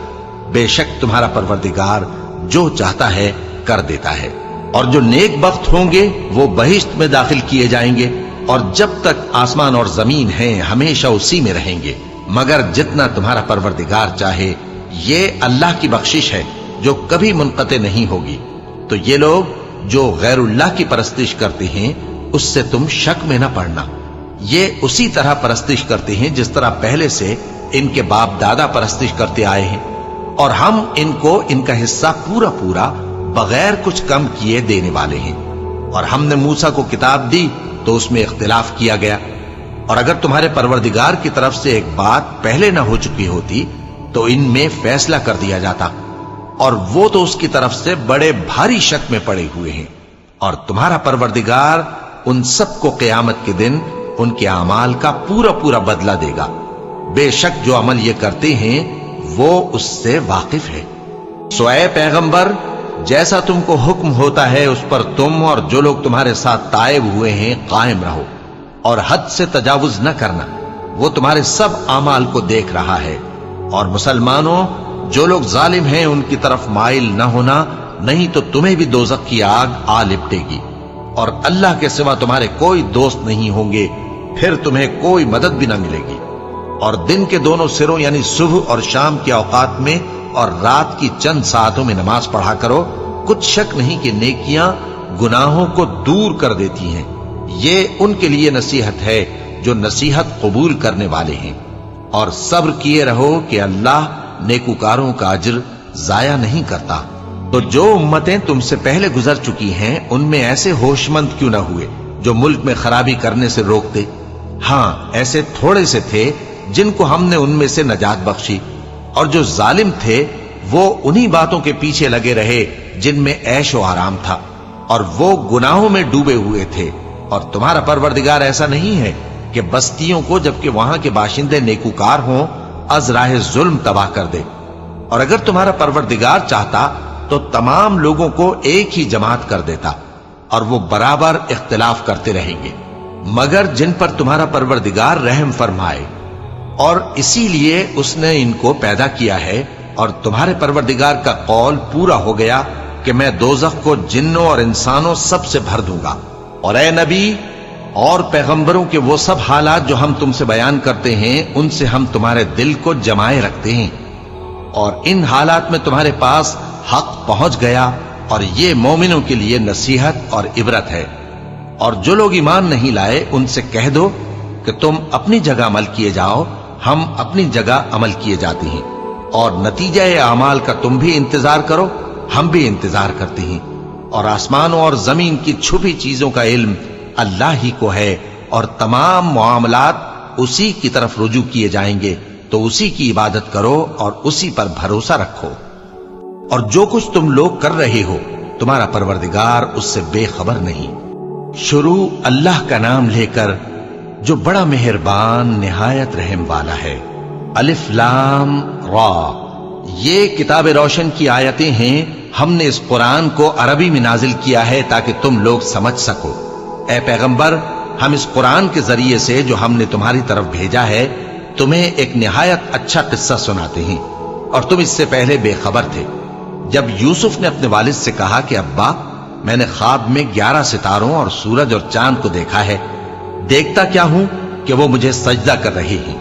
بے شک تمہارا پروردگار جو چاہتا ہے کر دیتا ہے۔ اور جو نیک بخت ہوں گے وہ بہشت میں داخل کیے جائیں گے، اور جب تک آسمان اور زمین ہیں ہمیشہ اسی میں رہیں گے مگر جتنا تمہارا پروردگار چاہے۔ یہ اللہ کی بخشش ہے جو کبھی منقطع نہیں ہوگی۔ تو یہ لوگ جو غیر اللہ کی پرستش کرتے ہیں اس سے تم شک میں نہ پڑنا، یہ اسی طرح پرستش کرتے ہیں جس طرح پہلے سے ان کے باپ دادا پرستش کرتے آئے ہیں، اور ہم ان کو ان کا حصہ پورا پورا بغیر کچھ کم کیے دینے والے ہیں۔ اور ہم نے موسیٰ کو کتاب دی تو اس میں اختلاف کیا گیا، اور اگر تمہارے پروردگار کی طرف سے ایک بات پہلے نہ ہو چکی ہوتی تو ان میں فیصلہ کر دیا جاتا، اور وہ تو اس کی طرف سے بڑے بھاری شک میں پڑے ہوئے ہیں۔ اور تمہارا پروردگار ان سب کو قیامت کے دن ان کے اعمال کا پورا پورا بدلہ دے گا، بے شک جو عمل یہ کرتے ہیں وہ اس سے واقف ہے۔ سو اے پیغمبر، جیسا تم کو حکم ہوتا ہے اس پر تم اور جو لوگ تمہارے ساتھ تائب ہوئے ہیں قائم رہو، اور حد سے تجاوز نہ کرنا، وہ تمہارے سب اعمال کو دیکھ رہا ہے۔ اور مسلمانوں، جو لوگ ظالم ہیں ان کی طرف مائل نہ ہونا، نہیں تو تمہیں بھی دوزخ کی آگ آ لپٹے گی، اور اللہ کے سوا تمہارے کوئی دوست نہیں ہوں گے، پھر تمہیں کوئی مدد بھی نہ ملے گی۔ اور دن کے دونوں سروں یعنی صبح اور شام کے اوقات میں اور رات کی چند ساعتوں میں نماز پڑھا کرو، کچھ شک نہیں کہ نیکیاں گناہوں کو دور کر دیتی ہیں۔ یہ ان کے لیے نصیحت ہے جو نصیحت قبول کرنے والے ہیں۔ اور صبر کیے رہو کہ اللہ نیکوکاروں کا اجر ضائع نہیں کرتا۔ تو جو امتیں تم سے پہلے گزر چکی ہیں ان میں ایسے ہوش مند کیوں نہ ہوئے جو ملک میں خرابی کرنے سے روکتے؟ ہاں، ایسے تھوڑے سے تھے جن کو ہم نے ان میں سے نجات بخشی، اور جو ظالم تھے وہ انہی باتوں کے پیچھے لگے رہے جن میں عیش و آرام تھا، اور وہ گناہوں میں ڈوبے ہوئے تھے۔ اور تمہارا پروردگار ایسا نہیں ہے کہ بستیوں کو جبکہ وہاں کے باشندے نیکوکار ہوں از راہ ظلم تباہ کر دے۔ اور اگر تمہارا پروردگار چاہتا تو تمام لوگوں کو ایک ہی جماعت کر دیتا، اور وہ برابر اختلاف کرتے رہیں گے، مگر جن پر تمہارا پروردگار رحم فرمائے۔ اور اسی لیے اس نے ان کو پیدا کیا ہے، اور تمہارے پروردگار کا قول پورا ہو گیا کہ میں دوزخ کو جنوں اور انسانوں سب سے بھر دوں گا۔ اور اے نبی اور پیغمبروں کے وہ سب حالات جو ہم تم سے بیان کرتے ہیں ان سے ہم تمہارے دل کو جمائے رکھتے ہیں، اور ان حالات میں تمہارے پاس حق پہنچ گیا اور یہ مومنوں کے لیے نصیحت اور عبرت ہے۔ اور جو لوگ ایمان نہیں لائے ان سے کہہ دو کہ تم اپنی جگہ عمل کیے جاؤ، ہم اپنی جگہ عمل کیے جاتے ہیں، اور نتیجہ اعمال کا تم بھی انتظار کرو، ہم بھی انتظار کرتے ہیں۔ اور آسمانوں اور زمین کی چھپی چیزوں کا علم اللہ ہی کو ہے، اور تمام معاملات اسی کی طرف رجوع کیے جائیں گے، تو اسی کی عبادت کرو اور اسی پر بھروسہ رکھو۔ اور جو کچھ تم لوگ کر رہے ہو تمہارا پروردگار اس سے بے خبر نہیں۔ شروع اللہ کا نام لے کر جو بڑا مہربان نہایت رحم والا ہے۔ الف لام را، یہ کتاب روشن کی آیتیں ہیں۔ ہم نے اس قرآن کو عربی میں نازل کیا ہے تاکہ تم لوگ سمجھ سکو۔ اے پیغمبر، ہم اس قرآن کے ذریعے سے جو ہم نے تمہاری طرف بھیجا ہے تمہیں ایک نہایت اچھا قصہ سناتے ہیں، اور تم اس سے پہلے بے خبر تھے۔ جب یوسف نے اپنے والد سے کہا کہ ابا، میں نے خواب میں 11 ستاروں اور سورج اور چاند کو دیکھا ہے، دیکھتا کیا ہوں کہ وہ مجھے سجدہ کر رہے ہیں۔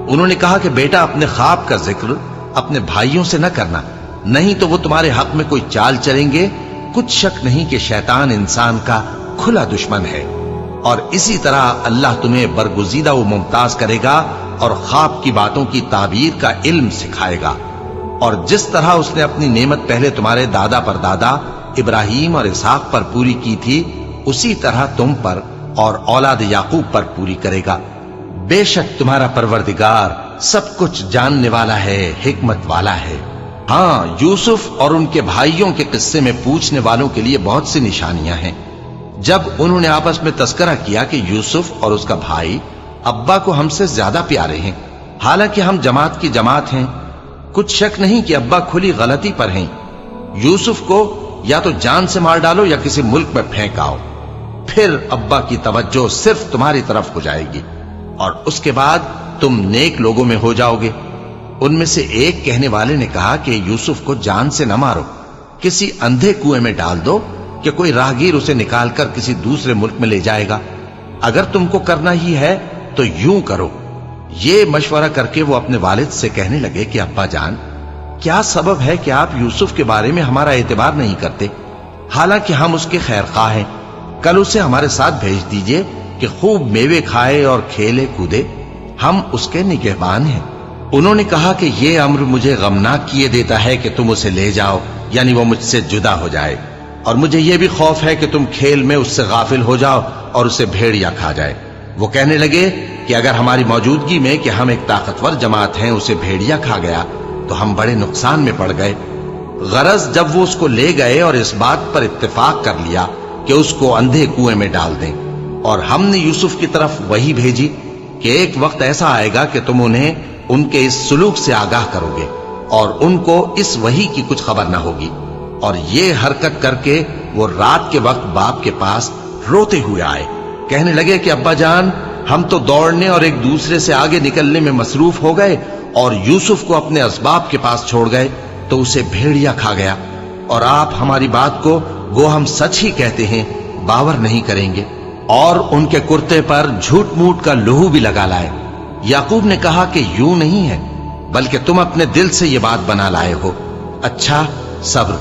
انہوں نے کہا کہ بیٹا، اپنے خواب کا ذکر اپنے بھائیوں سے نہ کرنا، نہیں تو وہ تمہارے حق میں کوئی چال چلیں گے۔ کچھ شک نہیں کہ شیطان انسان کا کھلا دشمن ہے، اور اسی طرح اللہ تمہیں برگزیدہ و ممتاز کرے گا اور خواب کی باتوں کی تعبیر کا علم سکھائے گا۔ اور جس طرح اس نے اپنی نعمت پہلے تمہارے دادا پر دادا ابراہیم اور اسحاق پر پوری کی تھی، اسی طرح تم پر اور اولاد یعقوب پر پوری کرے گا۔ بے شک تمہارا پروردگار سب کچھ جاننے والا ہے، حکمت والا ہے۔ ہاں، یوسف اور ان کے بھائیوں کے قصے میں پوچھنے والوں کے لیے بہت سی نشانیاں ہیں۔ جب انہوں نے آپس میں تذکرہ کیا کہ یوسف اور اس کا بھائی ابا کو ہم سے زیادہ پیارے ہیں، حالانکہ ہم جماعت کی جماعت ہیں، کچھ شک نہیں کہ ابا کھلی غلطی پر ہیں۔ یوسف کو یا تو جان سے مار ڈالو یا کسی ملک میں پھینک آؤ، پھر ابا کی توجہ صرف تمہاری طرف ہو جائے گی، اور اس کے بعد تم نیک لوگوں میں ہو جاؤ گے۔ ان میں سے ایک کہنے والے نے کہا کہ یوسف کو جان سے نہ مارو، کسی اندھے کنویں میں ڈال دو کہ کوئی راہگیر اسے نکال کر کسی دوسرے ملک میں لے جائے گا۔ اگر تم کو کرنا ہی ہے تو یوں کرو۔ یہ مشورہ کر کے وہ اپنے والد سے کہنے لگے کہ ابا جان، کیا سبب ہے کہ آپ یوسف کے بارے میں ہمارا اعتبار نہیں کرتے، حالانکہ ہم اس کے خیر خواہ ہیں؟ کل اسے ہمارے ساتھ بھیج دیجئے کہ خوب میوے کھائے اور کھیلے کودے، ہم اس کے نگہبان ہیں۔ انہوں نے کہا کہ یہ امر مجھے غمناک کیے دیتا ہے کہ تم اسے لے جاؤ، یعنی وہ مجھ سے جدا ہو جائے، اور مجھے یہ بھی خوف ہے کہ تم کھیل میں اس سے غافل ہو جاؤ اور اسے بھیڑیا کھا جائے۔ وہ کہنے لگے کہ اگر ہماری موجودگی میں کہ ہم ایک طاقتور جماعت ہیں اسے بھیڑیا کھا گیا تو ہم بڑے نقصان میں پڑ گئے۔ غرض جب وہ اس کو لے گئے اور اس بات پر اتفاق کر لیا کہ اس کو اندھے کنویں میں ڈال دیں، اور ہم نے یوسف کی طرف وحی بھیجی کہ ایک وقت ایسا آئے گا کہ تم انہیں ان کے اس سلوک سے آگاہ کرو گے، اور ان کو اس وحی کی کچھ خبر نہ ہوگی۔ اور یہ حرکت کر کے وہ رات کے وقت باپ کے پاس روتے ہوئے آئے، کہنے لگے کہ ابا جان، ہم تو دوڑنے اور ایک دوسرے سے آگے نکلنے میں مصروف ہو گئے اور یوسف کو اپنے اسباب کے پاس چھوڑ گئے تو اسے بھیڑیا کھا گیا، اور آپ ہماری بات کو گو ہم سچ ہی کہتے ہیں باور نہیں کریں گے۔ اور ان کے کرتے پر جھوٹ موٹ کا لہو بھی لگا لائے۔ یعقوب نے کہا کہ یوں نہیں ہے، بلکہ تم اپنے دل سے یہ بات بنا لائے ہو۔ اچھا، صبر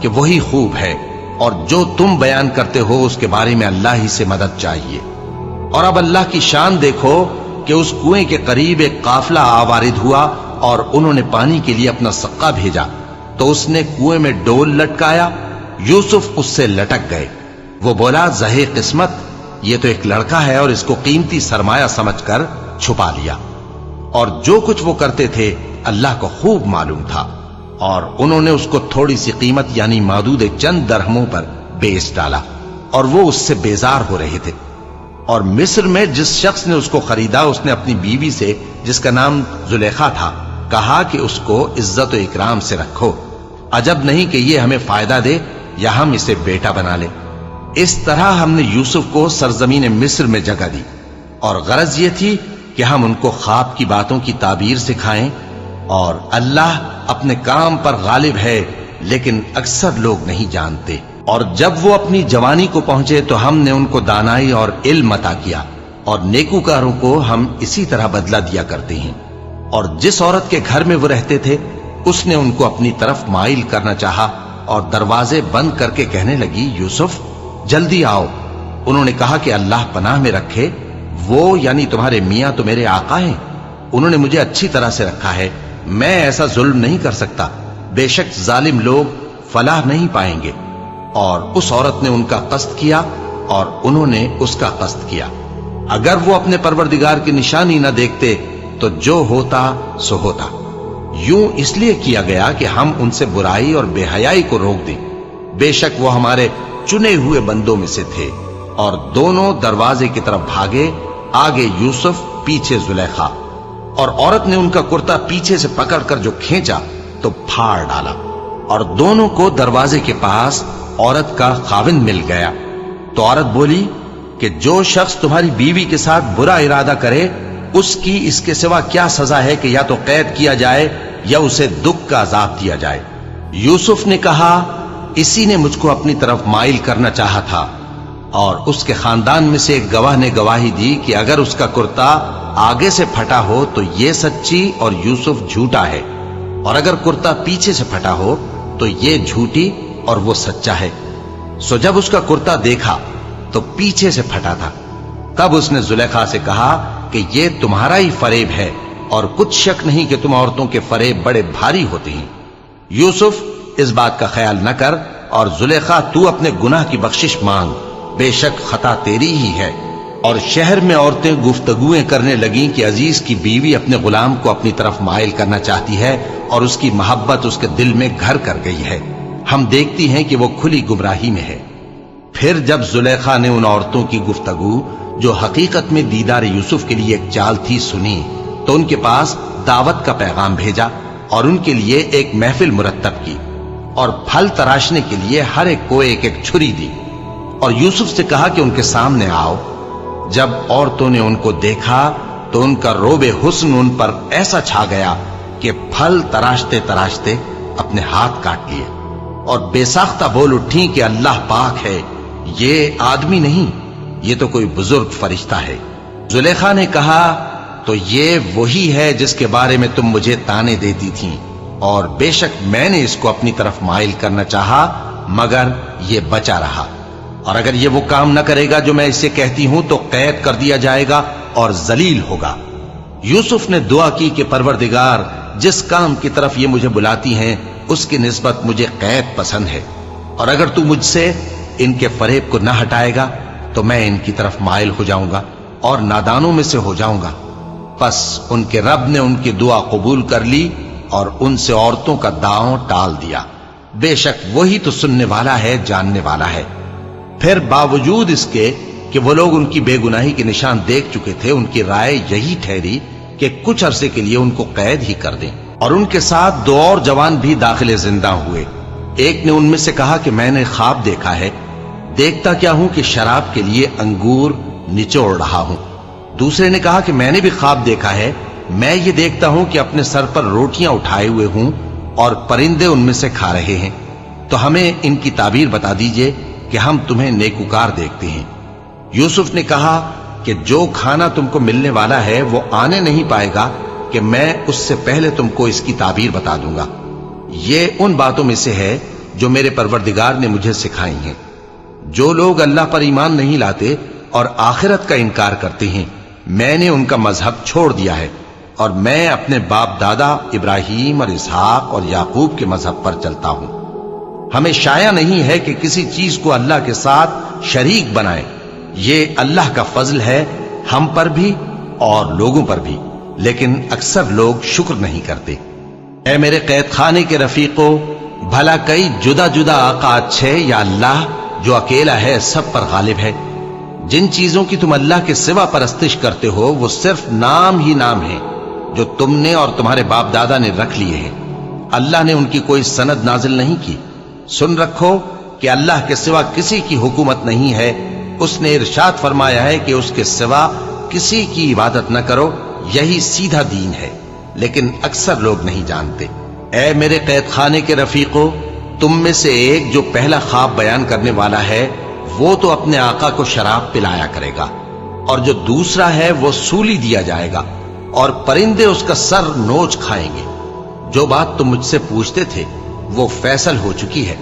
کہ وہی خوب ہے، اور جو تم بیان کرتے ہو اس کے بارے میں اللہ ہی سے مدد چاہیے۔ اور اب اللہ کی شان دیکھو کہ اس کنویں کے قریب ایک قافلہ آوارد ہوا اور انہوں نے پانی کے لیے اپنا سقا بھیجا، تو اس نے کنویں میں ڈول لٹکایا، یوسف اس سے لٹک گئے۔ وہ بولا، زہے قسمت، یہ تو ایک لڑکا ہے، اور اس کو قیمتی سرمایہ سمجھ کر چھپا لیا۔ اور جو کچھ وہ کرتے تھے اللہ کو خوب معلوم تھا، اور انہوں نے اس کو تھوڑی سی قیمت یعنی معدود چند درہموں پر بیچ ڈالا، اور وہ اس سے بیزار ہو رہے تھے۔ اور مصر میں جس شخص نے اس کو خریدا، اس نے اپنی بیوی سے جس کا نام زلیخا تھا کہا کہ اس کو عزت و اکرام سے رکھو، عجب نہیں کہ یہ ہمیں فائدہ دے یا ہم اسے بیٹا بنا لیں۔ اس طرح ہم نے یوسف کو سرزمین مصر میں جگہ دی، اور غرض یہ تھی کہ ہم ان کو خواب کی باتوں کی تعبیر سکھائیں۔ اور اللہ اپنے کام پر غالب ہے، لیکن اکثر لوگ نہیں جانتے۔ اور جب وہ اپنی جوانی کو پہنچے تو ہم نے ان کو دانائی اور علم عطا کیا، اور نیکوکاروں کو ہم اسی طرح بدلہ دیا کرتے ہیں۔ اور جس عورت کے گھر میں وہ رہتے تھے اس نے ان کو اپنی طرف مائل کرنا چاہا، اور دروازے بند کر کے کہنے لگی یوسف جلدی آؤ۔ انہوں نے کہا کہ اللہ پناہ میں رکھے، وہ یعنی تمہارے میاں تو میرے آقا ہیں، انہوں نے مجھے اچھی طرح سے رکھا ہے، میں ایسا ظلم نہیں کر سکتا، بے شک ظالم لوگ فلاح نہیں پائیں گے۔ اور اس عورت نے ان کا قصد کیا اور انہوں نے اس کا قصد کیا۔ اگر وہ اپنے پروردگار کی نشانی نہ دیکھتے تو جو ہوتا سو ہوتا۔ یوں اس لیے کیا گیا کہ ہم ان سے برائی اور بے حیائی کو روک دیں، بے شک وہ ہمارے چنے ہوئے بندوں میں سے تھے۔ اور دونوں دروازے کی طرف بھاگے، آگے یوسف پیچھے زلیخا، اور عورت نے ان کا کرتا پیچھے سے پکڑ کر جو کھینچا تو پھاڑ ڈالا، اور دونوں کو دروازے کے پاس عورت کا خاوند مل گیا۔ تو عورت بولی کہ جو شخص تمہاری بیوی کے ساتھ برا ارادہ کرے اس کی اس کے سوا کیا سزا ہے کہ یا تو قید کیا جائے یا اسے دکھ کا عذاب دیا جائے۔ یوسف نے کہا اسی نے مجھ کو اپنی طرف مائل کرنا چاہا تھا، اور اس کے خاندان میں سے ایک گواہ نے گواہی دی کہ اگر اس کا کرتا آگے سے پھٹا ہو تو یہ سچی اور یوسف جھوٹا ہے، اور اگر کرتا پیچھے سے پھٹا ہو تو یہ جھوٹی اور وہ سچا ہے۔ سو جب اس کا کرتا دیکھا تو پیچھے سے پھٹا تھا، تب اس نے زلیخا سے کہا کہ یہ تمہارا ہی فریب ہے، اور کچھ شک نہیں کہ تم عورتوں کے فریب بڑے بھاری ہوتے ہیں۔ یوسف اس بات کا خیال نہ کر، اور زلیخا تو اپنے گناہ کی بخشش مانگ، بے شک خطا تیری ہی ہے۔ اور شہر میں عورتیں گفتگویں کرنے لگیں کہ عزیز کی بیوی اپنے غلام کو اپنی طرف مائل کرنا چاہتی ہے، اور اس کی محبت اس کے دل میں گھر کر گئی ہے، ہم دیکھتی ہیں کہ وہ کھلی گمراہی میں ہے۔ پھر جب زلیخا نے ان عورتوں کی گفتگو جو حقیقت میں دیدار یوسف کے لیے ایک چال تھی سنی، تو ان کے پاس دعوت کا پیغام بھیجا اور ان کے لیے ایک محفل مرتب کی، اور پھل تراشنے کے لیے ہر ایک کو ایک ایک چھری دی، اور یوسف سے کہا کہ ان کے سامنے آؤ۔ جب عورتوں نے ان کو دیکھا تو ان کا روب حسن ان پر ایسا چھا گیا کہ پھل تراشتے تراشتے اپنے ہاتھ کاٹ لیے، اور بے ساختہ بول اٹھیں کہ اللہ پاک ہے، یہ آدمی نہیں، یہ تو کوئی بزرگ فرشتہ ہے۔ زلیخا نے کہا تو یہ وہی ہے جس کے بارے میں تم مجھے تانے دیتی تھیں، اور بے شک میں نے اس کو اپنی طرف مائل کرنا چاہا مگر یہ بچا رہا، اور اگر یہ وہ کام نہ کرے گا جو میں اسے کہتی ہوں تو قید کر دیا جائے گا اور ذلیل ہوگا۔ یوسف نے دعا کی کہ پروردگار جس کام کی طرف یہ مجھے بلاتی ہیں اس کی نسبت مجھے قید پسند ہے، اور اگر تو مجھ سے ان کے فریب کو نہ ہٹائے گا تو میں ان کی طرف مائل ہو جاؤں گا اور نادانوں میں سے ہو جاؤں گا۔ پس ان کے رب نے ان کی دعا قبول کر لی اور ان سے عورتوں کا داؤں ٹال دیا، بے شک وہی تو سننے والا ہے، جاننے والا ہے۔ پھر باوجود اس کے کہ وہ لوگ ان کی بے گناہی کے نشان دیکھ چکے تھے، ان کی رائے یہی ٹھہری کہ کچھ عرصے کے لیے ان کو قید ہی کر دیں، اور ان کے ساتھ دو اور جوان بھی داخل زندہ ہوئے۔ ایک نے ان میں سے کہا کہ میں نے خواب دیکھا ہے، دیکھتا کیا ہوں کہ شراب کے لیے انگور نچوڑ رہا ہوں۔ دوسرے نے کہا کہ میں نے بھی خواب دیکھا ہے، میں یہ دیکھتا ہوں کہ اپنے سر پر روٹیاں اٹھائے ہوئے ہوں اور پرندے ان میں سے کھا رہے ہیں، تو ہمیں ان کی تعبیر بتا دیجئے کہ ہم تمہیں نیکوکار دیکھتے ہیں۔ یوسف نے کہا کہ جو کھانا تم کو ملنے والا ہے وہ آنے نہیں پائے گا کہ میں اس سے پہلے تم کو اس کی تعبیر بتا دوں گا۔ یہ ان باتوں میں سے ہے جو میرے پروردگار نے مجھے سکھائی ہیں۔ جو لوگ اللہ پر ایمان نہیں لاتے اور آخرت کا انکار کرتے ہیں، میں نے ان کا مذہب چھوڑ دیا ہے، اور میں اپنے باپ دادا ابراہیم اور اسحاق اور یعقوب کے مذہب پر چلتا ہوں۔ ہمیں شایع نہیں ہے کہ کسی چیز کو اللہ کے ساتھ شریک بنائے، یہ اللہ کا فضل ہے ہم پر بھی اور لوگوں پر بھی، لیکن اکثر لوگ شکر نہیں کرتے۔ اے میرے قید خانے کے رفیقو، بھلا کئی جدا جدا آقا اچھے یا اللہ جو اکیلا ہے سب پر غالب ہے؟ جن چیزوں کی تم اللہ کے سوا پرستش کرتے ہو وہ صرف نام ہی نام ہیں جو تم نے اور تمہارے باپ دادا نے رکھ لیے ہیں، اللہ نے ان کی کوئی سند نازل نہیں کی۔ سن رکھو کہ اللہ کے سوا کسی کی حکومت نہیں ہے، اس نے ارشاد فرمایا ہے کہ اس کے سوا کسی کی عبادت نہ کرو، یہی سیدھا دین ہے، لیکن اکثر لوگ نہیں جانتے۔ اے میرے قید خانے کے رفیقو، تم میں سے ایک جو پہلا خواب بیان کرنے والا ہے وہ تو اپنے آقا کو شراب پلایا کرے گا، اور جو دوسرا ہے وہ سولی دیا جائے گا اور پرندے اس کا سر نوچ کھائیں گے۔ جو بات تم مجھ سے پوچھتے تھے وہ فیصل ہو چکی ہے،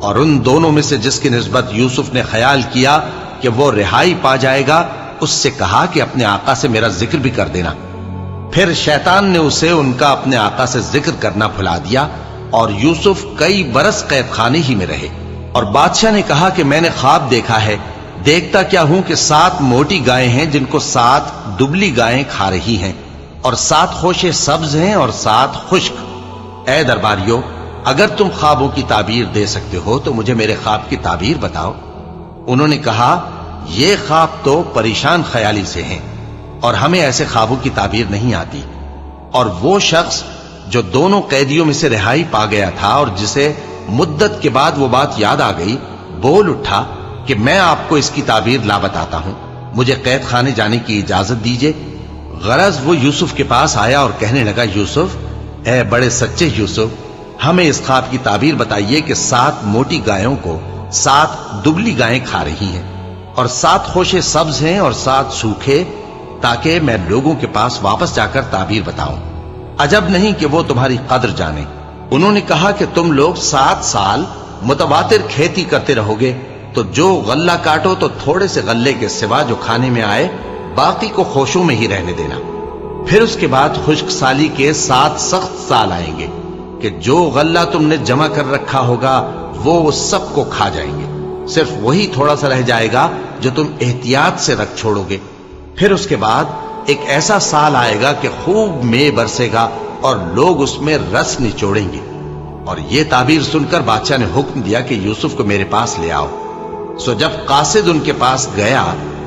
اور ان دونوں میں سے جس کی نسبت یوسف نے خیال کیا کہ وہ رہائی پا جائے گا، اس سے کہا کہ اپنے آقا سے میرا ذکر بھی کر دینا۔ پھر شیطان نے اسے ان کا اپنے آقا سے ذکر کرنا بھلا دیا، اور یوسف کئی برس قید خانے ہی میں رہے۔ اور بادشاہ نے کہا کہ میں نے خواب دیکھا ہے، دیکھتا کیا ہوں کہ 7 موٹی گائیں ہیں جن کو 7 دبلی گائیں کھا رہی ہیں، اور 7 خوشے سبز ہیں اور 7 خشک۔ اے درباریو، اگر تم خوابوں کی تعبیر دے سکتے ہو تو مجھے میرے خواب کی تعبیر بتاؤ۔ انہوں نے کہا، یہ خواب تو پریشان خیالی سے ہیں اور ہمیں ایسے خوابوں کی تعبیر نہیں آتی۔ اور وہ شخص جو دونوں قیدیوں میں سے رہائی پا گیا تھا اور جسے مدت کے بعد وہ بات یاد آ گئی، بول اٹھا کہ میں آپ کو اس کی تعبیر لا بتاتا ہوں، مجھے قید خانے جانے کی اجازت دیجیے۔ غرض وہ یوسف کے پاس آیا اور کہنے لگا، یوسف، اے بڑے سچے یوسف، ہمیں اس خواب کی تعبیر بتائیے کہ 7 موٹی گایوں کو 7 دبلی گائیں کھا رہی ہیں، اور 7 خوشے سبز ہیں اور 7 سوکھے، تاکہ میں لوگوں کے پاس واپس جا کر تعبیر بتاؤں۔ عجب نہیں کہ وہ تمہاری قدر جانے۔ انہوں نے کہا کہ تم لوگ 7 سال متواتر کھیتی کرتے رہو گے، تو جو غلہ کاٹو تو تھوڑے سے غلے کے سوا جو کھانے میں آئے باقی کو خوشوں میں ہی رہنے دینا۔ پھر اس کے بعد خشک سالی کے 7 سخت سال آئیں گے کہ جو غلہ تم نے جمع کر رکھا ہوگا وہ سب کو کھا جائیں گے، صرف وہی تھوڑا سا رہ جائے گا جو تم احتیاط سے رکھ چھوڑو گے۔ پھر اس کے بعد ایک ایسا سال آئے گا کہ خوب مے برسے گا اور لوگ اس میں رس نچوڑیں گے۔ اور یہ تعبیر سن کر بادشاہ نے حکم دیا کہ یوسف کو میرے پاس لے آؤ۔ سو جب قاصد ان کے پاس گیا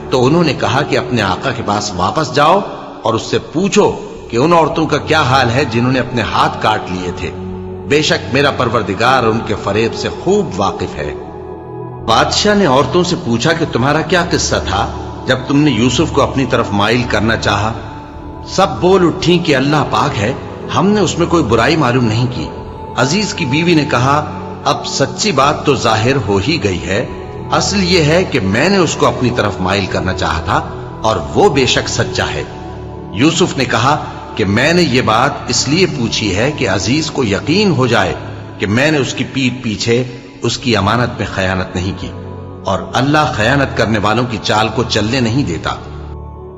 تو انہوں نے کہا کہ اپنے آقا کے پاس واپس جاؤ اور اس سے پوچھو کہ ان عورتوں کا کیا حال ہے جنہوں نے اپنے ہاتھ کاٹ لیے تھے، بے شک میرا پروردگار ان کے فریب سے خوب واقف ہے۔ بادشاہ نے عورتوں سے پوچھا کہ تمہارا کیا قصہ تھا جب تم نے یوسف کو اپنی طرف مائل کرنا چاہا؟ سب بول اٹھیں کہ اللہ پاک ہے، ہم نے اس میں کوئی برائی معلوم نہیں کی۔ عزیز کی بیوی نے کہا، اب سچی بات تو ظاہر ہو ہی گئی ہے، اصل یہ ہے کہ میں نے اس کو اپنی طرف مائل کرنا چاہا تھا اور وہ بے شک سچا ہے۔ یوسف نے کہا کہ میں نے یہ بات اس لیے پوچھی ہے کہ عزیز کو یقین ہو جائے کہ میں نے اس کی پیٹھ پیچھے اس کی امانت میں خیانت نہیں کی، اور اللہ خیانت کرنے والوں کی چال کو چلنے نہیں دیتا۔